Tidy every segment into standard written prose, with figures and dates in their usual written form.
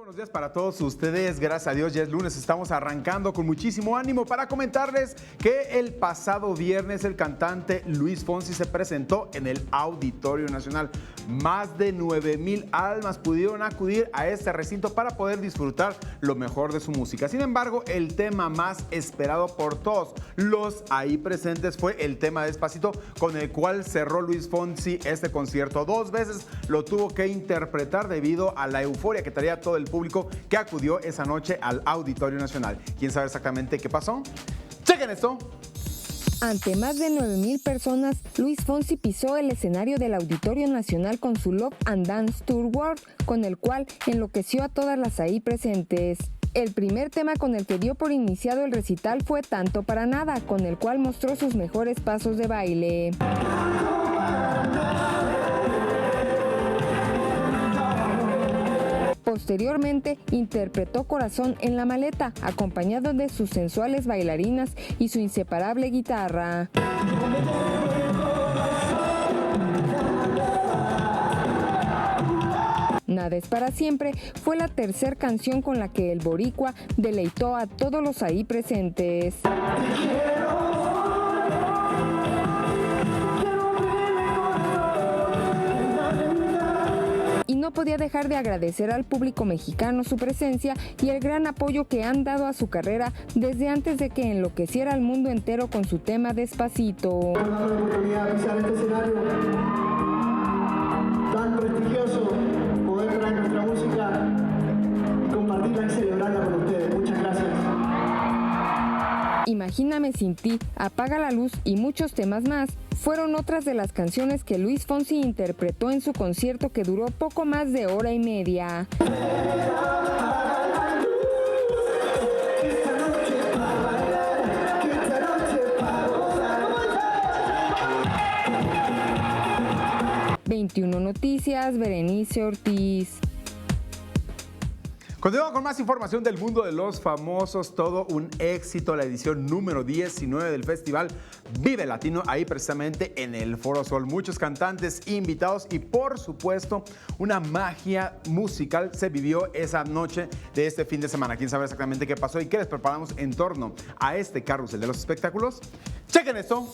Buenos días para todos ustedes, gracias a Dios ya es lunes, estamos arrancando con muchísimo ánimo para comentarles que el pasado viernes el cantante Luis Fonsi se presentó en el Auditorio Nacional. Más de 9,000 almas pudieron acudir a este recinto para poder disfrutar lo mejor de su música. Sin embargo, el tema más esperado por todos los ahí presentes fue el tema Despacito, con el cual cerró Luis Fonsi este concierto. 2 veces lo tuvo que interpretar debido a la euforia que traía todo el público que acudió esa noche al Auditorio Nacional. ¿Quién sabe exactamente qué pasó? ¡Chequen esto! Ante más de 9,000 personas, Luis Fonsi pisó el escenario del Auditorio Nacional con su Love and Dance Tour World, con el cual enloqueció a todas las ahí presentes. El primer tema con el que dio por iniciado el recital fue Tanto para Nada, con el cual mostró sus mejores pasos de baile. Posteriormente, interpretó Corazón en la Maleta, acompañado de sus sensuales bailarinas y su inseparable guitarra. Nada es para siempre fue la tercera canción con la que el boricua deleitó a todos los ahí presentes. Y no podía dejar de agradecer al público mexicano su presencia y el gran apoyo que han dado a su carrera desde antes de que enloqueciera al mundo entero con su tema Despacito. Una oportunidad de pisar este escenario tan prestigioso, poder traer nuestra música y compartirla y celebrarla con ustedes. Muchas gracias. Imagíname sin ti, Apaga la luz y muchos temas más fueron otras de las canciones que Luis Fonsi interpretó en su concierto que duró poco más de hora y media. ...21 Noticias, Berenice Ortiz. Continuamos con más información del mundo de los famosos. Todo un éxito, la edición número 19 del festival Vive Latino, ahí precisamente en el Foro Sol. Muchos cantantes invitados y por supuesto una magia musical se vivió esa noche de este fin de semana. ¿Quién sabe exactamente qué pasó y qué les preparamos en torno a este carrusel de los espectáculos? ¡Chequen esto!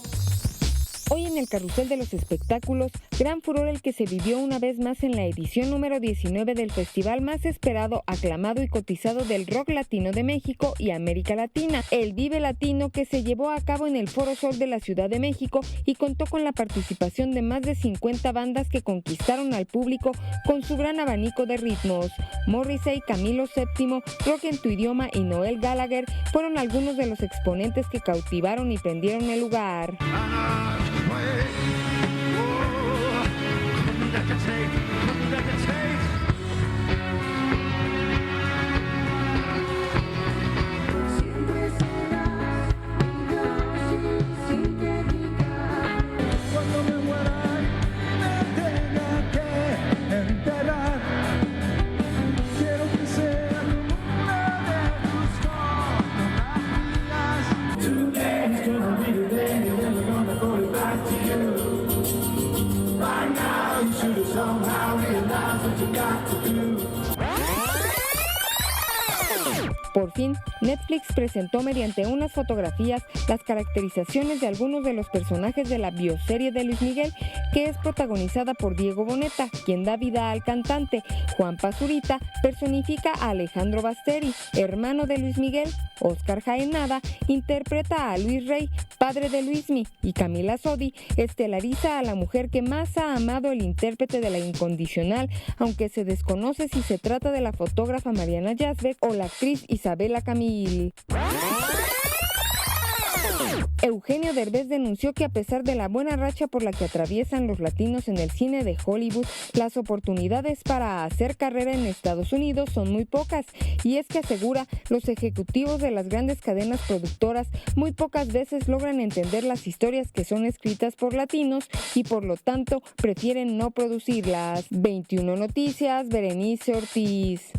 Hoy en el Carrusel de los Espectáculos, gran furor el que se vivió una vez más en la edición número 19 del festival más esperado, aclamado y cotizado del rock latino de México y América Latina, el Vive Latino, que se llevó a cabo en el Foro Sol de la Ciudad de México y contó con la participación de más de 50 bandas que conquistaron al público con su gran abanico de ritmos. Morrissey, Camilo VII, Rock en tu Idioma y Noel Gallagher fueron algunos de los exponentes que cautivaron y prendieron el lugar. Por fin, Netflix presentó mediante unas fotografías las caracterizaciones de algunos de los personajes de la bioserie de Luis Miguel, que es protagonizada por Diego Boneta, quien da vida al cantante. Juan Pazurita personifica a Alejandro Basteri, hermano de Luis Miguel. Oscar Jaenada interpreta a Luis Rey, padre de Luismi, y Camila Sodi estelariza a la mujer que más ha amado el intérprete de La Incondicional, aunque se desconoce si se trata de la fotógrafa Mariana Yazbek o la actriz Isabela Camil. Eugenio Derbez denunció que a pesar de la buena racha por la que atraviesan los latinos en el cine de Hollywood, las oportunidades para hacer carrera en Estados Unidos son muy pocas, y es que asegura, los ejecutivos de las grandes cadenas productoras muy pocas veces logran entender las historias que son escritas por latinos y por lo tanto prefieren no producirlas. 21 Noticias, Berenice Ortiz.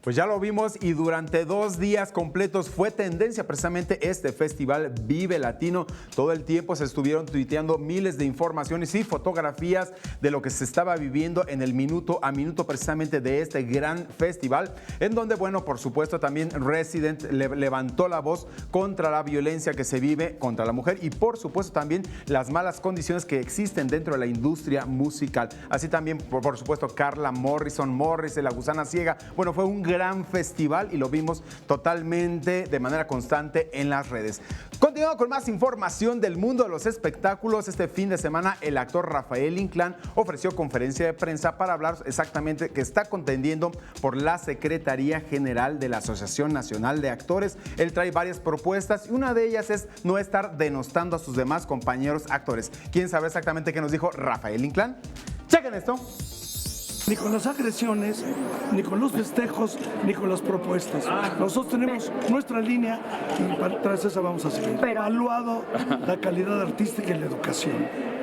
Pues ya lo vimos y durante 2 días completos fue tendencia precisamente este festival Vive Latino. Todo el tiempo se estuvieron tuiteando miles de informaciones y fotografías de lo que se estaba viviendo en el minuto a minuto precisamente de este gran festival, en donde, bueno, por supuesto también Resident levantó la voz contra la violencia que se vive contra la mujer y por supuesto también las malas condiciones que existen dentro de la industria musical. Así también, por supuesto, Carla Morrison, La Gusana Ciega. Bueno, fue un gran festival y lo vimos totalmente de manera constante en las redes. Continuando con más información del mundo de los espectáculos, este fin de semana el actor Rafael Inclán ofreció conferencia de prensa para hablar exactamente que está contendiendo por la Secretaría General de la Asociación Nacional de Actores. Él trae varias propuestas y una de ellas es no estar denostando a sus demás compañeros actores. ¿Quién sabe exactamente qué nos dijo Rafael Inclán? Chequen esto. Ni con las agresiones, ni con los festejos, ni con las propuestas. Nosotros tenemos nuestra línea y tras esa vamos a seguir. Evaluado la calidad artística y la educación,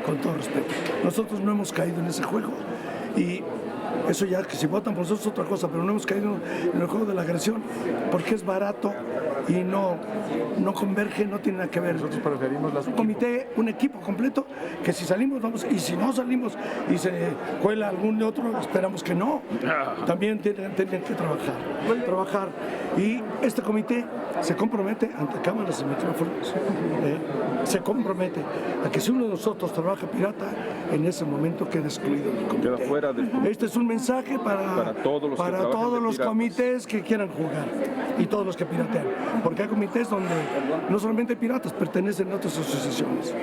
con todo respeto. Nosotros no hemos caído en ese juego y eso ya que si votan por nosotros es otra cosa, pero no hemos caído en el juego de la agresión porque es barato y no converge, no tiene nada que ver. Nosotros preferimos un comité, un equipo completo, que si salimos vamos, y si no salimos y se cuela algún de otro, esperamos que no. También tienen que trabajar. Y este comité se compromete ante cámaras y micrófonos, se compromete a que si uno de nosotros trabaja pirata, en ese momento queda excluido del comité. Queda fuera del comité. Este es un mensaje para todos los comités que quieran jugar y todos los que piratean, porque hay comités donde no solamente piratas pertenecen a otras asociaciones.